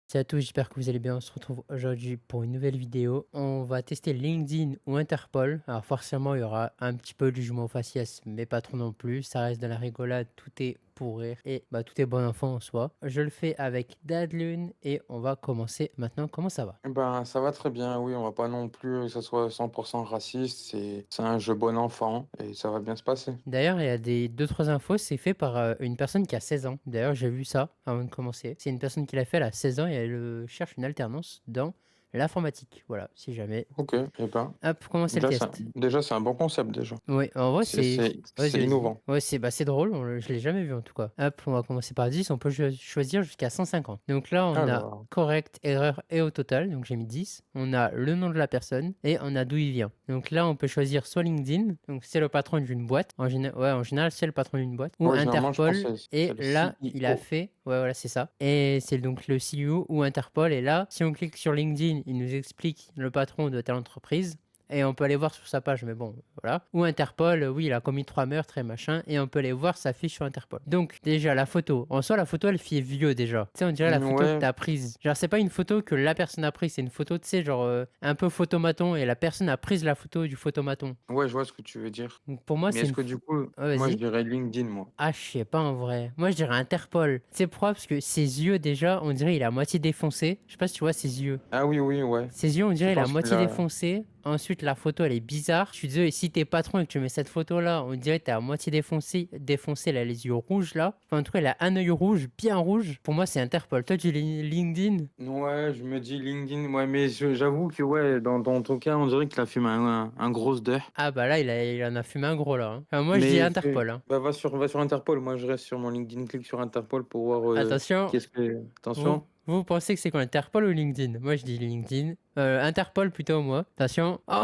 Salut à tous, j'espère que vous allez bien. On se retrouve aujourd'hui pour une nouvelle vidéo. On va tester LinkedIn ou Interpol. Alors forcément, il y aura un petit peu du jumeau faciès, mais pas trop non plus. Ça reste de la rigolade, tout est pour rire et tout est bon enfant en soi. Je le fais avec Dadlune et on va commencer maintenant. Comment ça va? Ben, ça va très bien, oui, on va pas non plus que ça soit 100% raciste, c'est un jeu bon enfant et ça va bien se passer. D'ailleurs, il y a des 2-3 infos, c'est fait par une personne qui a 16 ans. D'ailleurs, j'ai vu ça avant de commencer. C'est une personne qui l'a fait, elle a 16 ans et elle cherche une alternance dans l'informatique. Voilà, si jamais. Ok, et ben, Hop, commencer le test. déjà c'est un bon concept déjà. Oui, en vrai, c'est. C'est Vas-y, vas-y. innovant. Ouais, c'est drôle, je l'ai jamais vu en tout cas. Hop, on va commencer par 10, on peut choisir jusqu'à 150. Donc là, on a Alors, correct, erreur et au total, donc j'ai mis 10. On a le nom de la personne et on a d'où il vient. Donc là, on peut choisir soit LinkedIn, donc c'est le patron d'une boîte. Ouais, en général, c'est le patron d'une boîte. Ou ouais, généralement je pense Interpol, que et c'est le là, il a CEO. fait. Ouais, voilà, c'est ça. Et c'est donc le CEO ou Interpol. Et là, si on clique sur LinkedIn, il nous explique le patron de telle entreprise. Et on peut aller voir sur sa page, mais bon, voilà. Ou Interpol, oui, il a commis 3 meurtres et machin, et on peut aller voir sa fiche sur Interpol. Donc, déjà, la photo. En soi, la photo, elle fait vieux déjà. Tu sais, on dirait la photo que Ouais, t'as prise. Genre, c'est pas une photo que la personne a prise, c'est une photo, tu sais, genre, un peu photomaton, et la personne a prise la photo du photomaton. ouais, je vois ce que tu veux dire. Donc, pour moi, Mais c'est est-ce une. que du coup, Ouais, moi je vas-y. dirais LinkedIn, moi. Ah, je sais pas en vrai. Moi, je dirais Interpol. C'est pourquoi? Parce que ses yeux, déjà, on dirait il est à moitié défoncé. Je sais pas si tu vois ses yeux. Ah oui, oui, ouais. Ses yeux, on Je dirait il est à pense qu'il moitié a... défoncé. Ensuite, la photo, elle est bizarre. Je suis désolé, si t'es patron et que tu mets cette photo-là, on dirait que t'es à moitié défoncé. Défoncé, elle a les yeux rouges, là. Enfin, en tout cas, elle a un œil rouge, bien rouge. Pour moi, c'est Interpol. Toi, tu lis LinkedIn? Ouais, je me dis LinkedIn, ouais, mais j'avoue que ouais, dans ton cas, on dirait qu'il a fait un gros dehors. Ah, bah là, il en a fumé un gros, là, hein. Enfin, moi, je dis Mais Interpol, hein. bah, va sur Interpol. Moi, je reste sur mon LinkedIn, clique sur Interpol pour voir Attention, qu'est-ce que. vous, Attention. vous pensez que c'est quoi, Interpol ou LinkedIn? Moi, je dis LinkedIn. Interpol, plutôt, moi. Attention. Oh,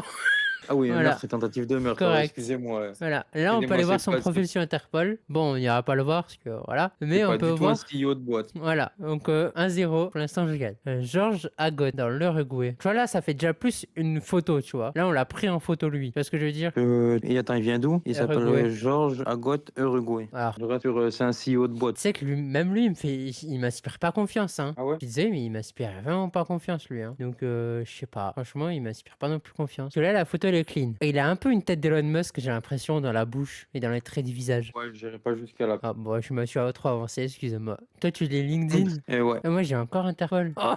Ah oui, voilà. meurtre et tentative de meurtre. Correct. Excusez-moi. Voilà. Là, on peut Excusez-moi, aller voir son profil sur Interpol. Bon, on n'ira pas le voir parce que voilà. c'est Mais on pas peut du tout un voir. CEO de boîte. Voilà. Donc 1-0. Pour l'instant, je gagne. Georges Agot dans l'Uruguay. Tu vois, là, ça fait déjà plus une photo, tu vois. Là, on l'a pris en photo, lui. Tu vois ce que je veux dire? Et attends, il vient d'où? Il s'appelle Uruguay. Georges Agot Uruguay. Alors, Je reste sur, c'est un CEO de boîte. tu sais que lui, même lui, il m'inspire pas confiance, hein. Ah ouais? Je disais, mais il m'inspire vraiment pas confiance, lui, hein. Donc, je sais pas. Franchement, il m'inspire pas non plus confiance. Parce que là, la photo, elle est clean. Et il a un peu une tête d'Elon Musk, j'ai l'impression, dans la bouche et dans les traits du visage. Ouais, j'irai pas jusqu'à là. Ah, bon, je me suis trop avancé, excusez-moi. Toi, tu lis LinkedIn? Et ouais. Et moi, j'ai encore Interpol. Oh,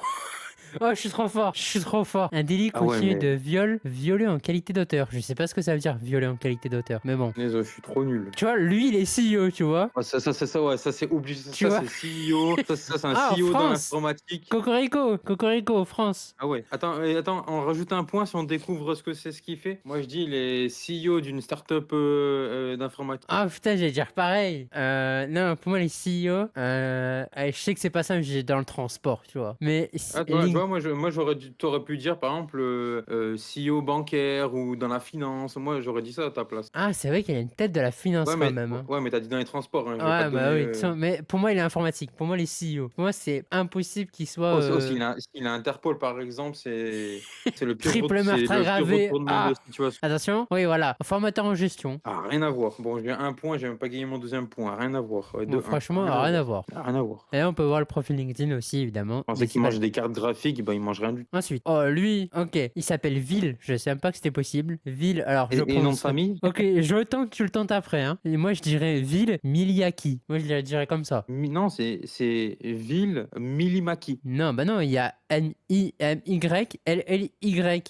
oh, je suis trop fort, je suis trop fort. Un délit Ah ouais, continu mais de viol, violé en qualité d'auteur. Je sais pas ce que ça veut dire, violé en qualité d'auteur, mais bon. je suis trop nul. Tu vois, lui, il est CEO, tu vois. Ah, c'est ça, ouais, ça c'est obligé. Tu Ça, vois. c'est CEO. Ça, c'est un Ah, en CEO dans France. l'informatique. Cocorico, Cocorico, France. Ah ouais, attends, attends, on rajoute un point si on découvre ce qu'il fait. Moi je dis il est CEO d'une start-up d'informatique. Ah putain, j'allais dire pareil. Non, pour moi, les CEO, je sais que c'est pas ça, mais j'ai dans le transport, tu vois. Mais Ah tu Link. vois, moi t'aurais pu dire par exemple CEO bancaire ou dans la finance. Moi j'aurais dit ça à ta place. Ah, c'est vrai qu'il a une tête de la finance quand même, hein. Ouais, mais t'as dit dans les transports, hein, je vais pas Ouais, te bah donner. oui, mais pour moi, il est informatique. Pour moi, les CEO. Pour moi, c'est impossible qu'il soit Oh, s'il a Interpol par exemple, triple c'est meurtre le pire aggravé. retournement de Ah, situation. attention. Oui, voilà. Formateur en gestion. Ah, rien à voir. Bon, j'ai un point, j'ai même pas gagné mon deuxième point. Rien à voir. Bon, 2-1. franchement, Rien à rien à voir. voir. Ah, rien à voir. Et là, on peut voir le profil LinkedIn aussi, évidemment. Je pensais qu'il mangeait des cartes graphiques, bah il mange rien du tout. Ensuite, oh, lui, ok, il s'appelle Ville. Je sais même pas que c'était possible. Ville, alors je Et nom de prononcerai. famille? Ok, je tente, tu le tentes après, hein. Et moi, je dirais Ville Miliaki. Moi, je le dirais comme ça. Non, c'est Ville Milimaki. Non, bah non, il y a Mimyllly.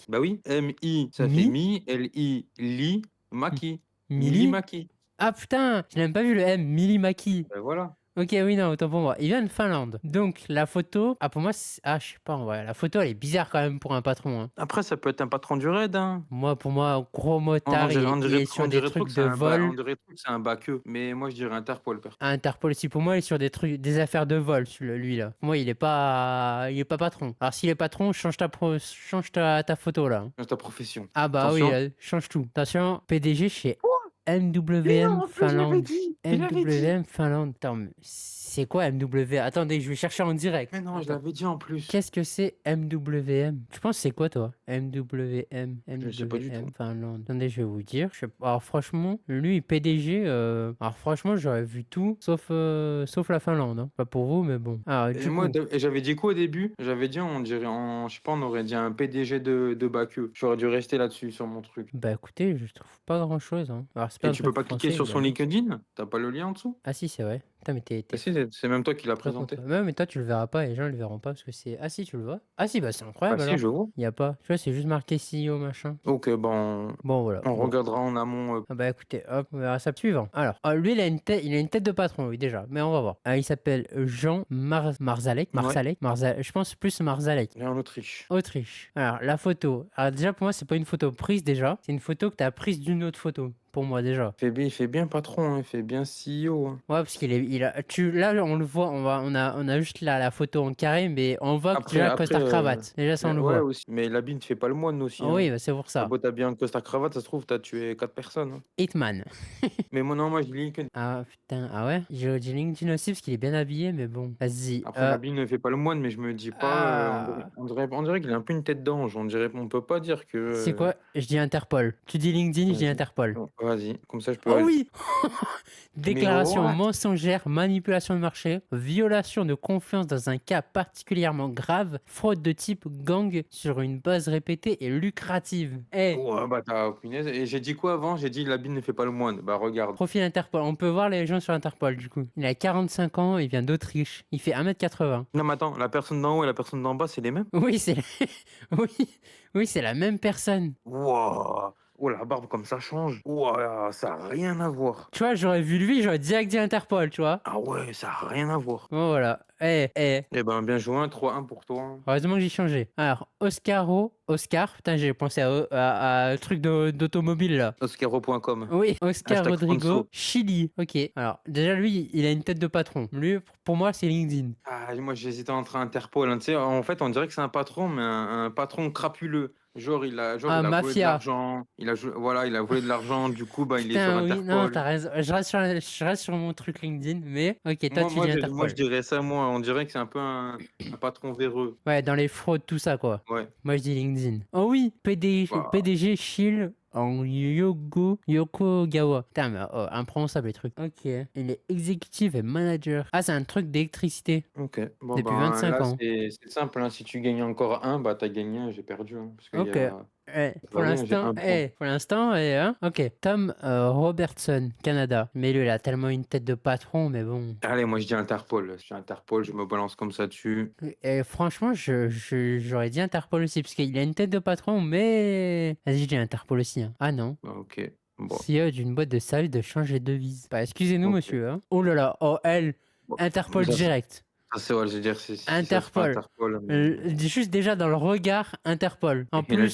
Bah oui, M-I, ça fait Mi, Mi, L-I, Li, Maki. Mili. Milimaki. Ah putain, j'ai même pas vu le M, Milimaki. Ben voilà. Ok, oui, non, autant pour moi. Il vient de Finlande. Donc, la photo. Ah, pour moi, ah, je sais pas, en vrai. La photo, elle est bizarre quand même pour un patron, hein. Après, ça peut être un patron du raid, hein. Moi, pour moi, gros motard, il est sur On des dirait trop trucs que de on vol. dirait trop que c'est un baqueux. Mais moi, je dirais Interpol, perso. À Interpol aussi, pour moi, il est sur des trucs, des affaires de vol, lui, là. Pour moi, il est pas patron. Alors, s'il est patron, change ta photo, là. Dans ta profession. Ah, bah oui, Attention. change tout. Attention, PDG chez. Mais non, MWM en plus, je l'avais Finlande. dit. Je l'avais dit. MWM Finlande. Attends, mais c'est quoi MW? Attendez, je vais chercher en direct. Mais non, je Attends. l'avais dit en plus. Qu'est-ce que c'est MWM? Tu penses c'est quoi toi? MWM, Je sais pas du tout. Finlande. Attendez, je vais vous dire. Alors franchement, lui PDG, alors franchement, j'aurais vu tout sauf la Finlande. Hein. Pas pour vous, mais bon. Alors Et du moi, coup, j'avais dit quoi au début? J'avais dit, on dirait, je sais pas, on aurait dit un PDG de Baku. J'aurais dû rester là-dessus sur mon truc. bah écoutez, je trouve pas grand-chose. Hein. Alors c'est pas Et un tu peux truc pas cliquer français, sur son évidemment. LinkedIn? T'as pas le lien en dessous? Ah si, c'est vrai. Putain, mais Ah si, c'est même toi qui l'as très présenté. content. Mais toi, tu le verras pas et les gens le verront pas parce que c'est. Ah si, tu le vois. Ah si, bah c'est Ah incroyable si, alors. je vois. Il y a pas. Tu vois, c'est juste marqué CEO machin. Ok, bon, Bon, voilà. on Bon. regardera en amont. Ah bah écoutez, hop, on verra ça suivant. Alors, lui, il a une tête de patron, oui, déjà, mais on va voir. Il s'appelle Jean Marzalek, Ouais, je pense plus Marzalek. et en Autriche. Autriche. Alors, la photo. Alors, déjà, pour moi, c'est pas une photo prise déjà, c'est une photo que tu as prise d'une autre photo, pour moi, déjà. Il fait bien patron, hein, il fait bien CEO. Hein. Ouais, parce là, on le voit, on a juste la photo en carré, mais on voit que déjà Après, costard-cravate. Déjà, ça, on le ouais, voit. aussi. Mais l'habit ne fait pas le moine aussi. Ah Hein. oui, bah, c'est pour T'as ça. beau t'habiller en costard cravate, ça se trouve, t'as tué 4 personnes. Hein. Hitman. Mais moi, non, moi, je dis LinkedIn. Ah putain, ah ouais? J'ai LinkedIn aussi parce qu'il est bien habillé, mais bon. Vas-y. Après, l'habit ne fait pas le moine, mais je me dis pas. Ah. On dirait qu'il a un peu une tête d'ange. On peut pas dire que. C'est quoi? Je dis Interpol. Tu dis LinkedIn, je dis Vas-y. Interpol. Oh, vas-y, comme ça, je peux Oh aller. oui! Mais Déclaration what? mensongère, manipulation de marché, violation de confiance dans un cas particulièrement grave, fraude de type gang sur une base répétée et lucrative. Eh, Ouais, bah, t'as punaise. Et j'ai dit quoi avant? J'ai dit l'habit ne fait pas le moine. Bah, regarde. profil Interpol. On peut voir les gens sur Interpol du coup. Il a 45 ans, il vient d'Autriche. Il fait 1m80. Non, mais attends, la personne d'en haut et la personne d'en bas, c'est les mêmes? Oui, c'est oui, oui, c'est la même personne. Wow. Oh, la barbe, comme ça change. Wow, ça a rien à voir. Tu vois, j'aurais vu lui, j'aurais direct dit Interpol, tu vois. Ah ouais, ça a rien à voir. Bon, voilà. Eh. Eh ben, bien joué, 3-1 pour toi. Hein. Heureusement que j'ai changé. Alors, Oscar, putain, j'ai pensé à un truc d'automobile là. Oscaro.com. Oui, Oscar Hashtag Rodrigo, François. Chili. Ok. Alors, déjà, lui, il a une tête de patron. Lui, pour moi, c'est LinkedIn. Ah, moi, j'hésitais entre Interpol. Hein. Tu sais, en fait, on dirait que c'est un patron, mais un patron crapuleux. Ah, Il a volé de Mafia. l'argent. Voilà, il a volé de l'argent. Du coup, bah, il est sur Putain, oui, non, t'as Interpol. raison. Je reste sur mon truc LinkedIn, mais ok, toi, tu dis Moi, je Interpol. dirais ça, moi. On dirait que c'est un peu un patron véreux. Ouais, dans les fraudes, tout ça, quoi. Ouais. Moi, je dis LinkedIn. Oh oui, Bah, PDG Shield en Yokogawa. Putain, mais imprononçable les trucs. Ok. Il est exécutif et manager. Ah, c'est un truc d'électricité ok. Bon, depuis ben 25 là, ans. c'est simple. Hein. Si tu gagnes encore un, bah, t'as gagné un, j'ai perdu. Hein. Parce qu'il y Ok. a. Pour Bah oui, hein, j'ai un point. l'instant, ok. Tom Robertson, Canada. Mais lui, il a tellement une tête de patron, mais bon. Allez, moi, je dis Interpol. Je dis Interpol, je me balance comme ça dessus. Et franchement, j'aurais dit Interpol aussi, parce qu'il a une tête de patron, mais. Vas-y, je dis Interpol aussi. Hein. Ah non. Bah, ok. Bon, CEO d'une boîte de service de change de devise. Bah, excusez-nous, ok. monsieur. Hein. Oh là là, oh, elle. Bon. Interpol Ça, direct. ouais, je veux dire, si ça se fait Interpol. Interpol. Mais... Juste déjà dans le regard, Interpol. En Et là, elle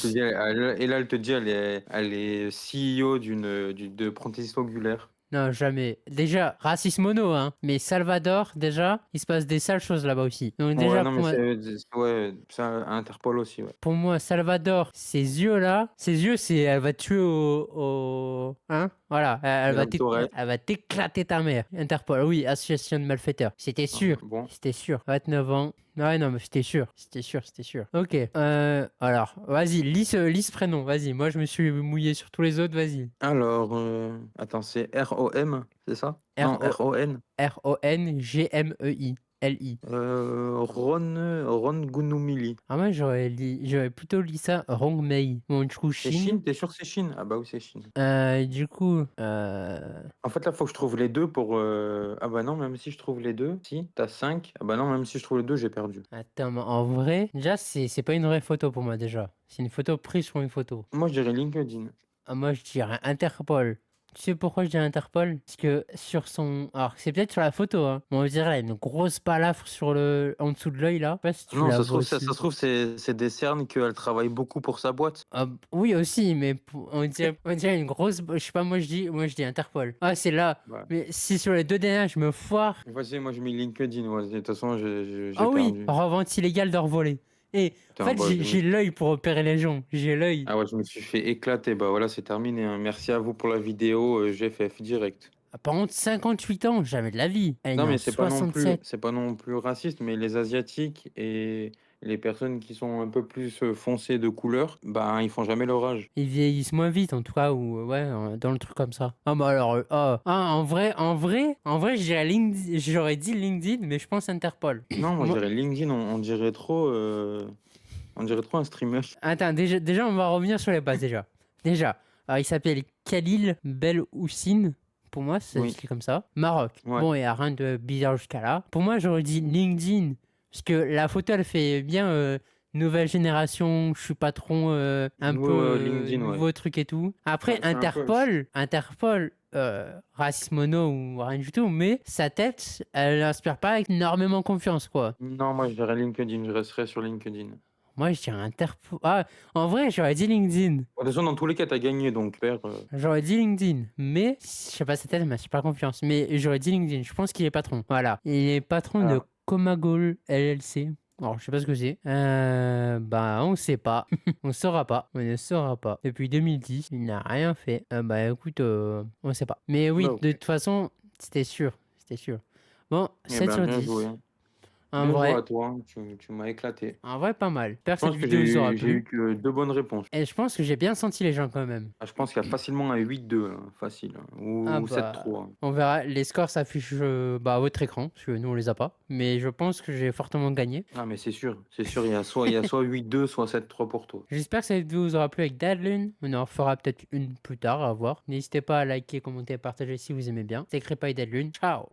te plus. dit, elle est CEO de Prentice Ogulaire. Non, jamais. Déjà, racisme mono, hein. Mais Salvador, déjà, il se passe des sales choses là-bas aussi. Donc Ouais, déjà, non, mais ouais, c'est Interpol aussi, ouais. pour moi, Salvador, ses yeux là, ses yeux, c'est elle va te tuer Hein? Voilà, Madame Tourette. elle va t'éclater ta mère. Interpol, oui, association de malfaiteurs. C'était sûr. Bon. C'était sûr. 29 ans. Ouais, non, mais c'était sûr. C'était sûr. Ok. Alors, vas-y, lis ce prénom. Vas-y, moi, je me suis mouillé sur tous les autres. Vas-y. Alors, attends, c'est ROM, c'est ça? Non, R-O- RON. RONGMEI. L-I. Ron Gounoumili. Ah, moi, j'aurais plutôt lu ça Rongmei. Bon, du coup, C'est Chine. Chine? T'es sûr que c'est Chine? Ah bah oui, c'est Chine. Du coup, En fait, là, faut que je trouve les deux pour... Ah bah non, même si je trouve les deux, si, t'as 5. Ah bah non, même si je trouve les deux, j'ai perdu. attends, mais en vrai, déjà, c'est pas une vraie photo pour moi, déjà. C'est une photo prise sur une photo. Moi, je dirais LinkedIn. Ah, moi, je dirais Interpol. Tu sais pourquoi je dis Interpol? Parce que sur son. Alors, c'est peut-être sur la photo, hein. Mais on dirait elle a une grosse balafre en dessous de l'œil, là. Je sais pas si tu Non, la ça se vois trouve, aussi. c'est des cernes qu'elle travaille beaucoup pour sa boîte. Ah, oui, aussi, mais on dirait une grosse. Je sais pas, moi, je dis Interpol. Ah, c'est là. Ouais. Mais si sur les deux dernières, je me foire. Vas-y, moi, je mets LinkedIn. Ouais. De toute façon, j'ai Ah oui, perdu. revente illégale d'or volé. Et en Putain, fait, bah, j'ai l'œil pour repérer les gens. J'ai l'œil. ah ouais, je me suis fait éclater. Bah voilà, c'est terminé, hein. Merci à vous pour la vidéo. GFF direct. Ah, par contre, 58 ans, jamais de la vie. Elle est Non, née en mais 67. c'est pas non plus raciste, mais les Asiatiques et les personnes qui sont un peu plus foncées de couleur, bah ils font jamais leur âge. Ils vieillissent moins vite, en tout cas, ou ouais, dans le truc comme ça. Ah bah alors, en vrai, j'aurais dit LinkedIn, mais je pense Interpol. Non, moi je Moi- dirais LinkedIn, on dirait trop un streamer. Attends, déjà, on va revenir sur les bases, déjà. Déjà, alors, il s'appelle Khalil Belhoussine. Pour moi, c'est Oui, écrit comme ça. Maroc. ouais. Bon, il n'y a rien de bizarre jusqu'à là. Pour moi, j'aurais dit LinkedIn. Parce que la photo, elle fait bien nouvelle génération, je suis patron, un peu Ouais, ouais, LinkedIn, ouais. nouveau truc et tout. Après, C'est un peu. Interpol, racisme mono ou rien du tout, mais sa tête, elle n'inspire pas énormément confiance, quoi. Non, moi je dirais LinkedIn, je resterais sur LinkedIn. Moi, je dirais Interpol. Ah, en vrai, j'aurais dit LinkedIn. Bon, de toute façon, dans tous les cas, t'as gagné, donc père. J'aurais dit LinkedIn, mais je sais pas, sa tête, elle m'inspire pas confiance. Mais j'aurais dit LinkedIn. Je pense qu'il est patron. Voilà. Il est patron de Ah, Comagol LLC. Alors, je sais pas ce que c'est. Bah, on sait pas. On saura pas. On ne saura pas. Depuis 2010, il n'a rien fait. Bah, écoute, on sait pas. Mais oui, bah de ok. toute façon, c'était sûr. C'était sûr. Bon, Eh 7 ben, sur bien joué, 10. hein. En Bien joué vrai, à toi, hein. Tu m'as éclaté. en vrai, pas mal. J'espère Je que cette pense que vidéo vous aura j'ai eu plu. que deux bonnes réponses. Et je pense que j'ai bien senti les gens quand même. Ah, je pense qu'il y a facilement un 8-2, hein, facile, hein, Ah ou bah, 7-3, hein. on verra. Les scores s'affichent bah, à votre écran, parce que nous on les a pas. Mais je pense que j'ai fortement gagné. Ah, mais c'est sûr, il y a soit 8-2, soit 7-3 pour toi. J'espère que cette vidéo vous aura plu avec Dadlune. On en fera peut-être une plus tard, à voir. N'hésitez pas à liker, commenter, partager si vous aimez bien. C'est Crépy Dadlune. Ciao!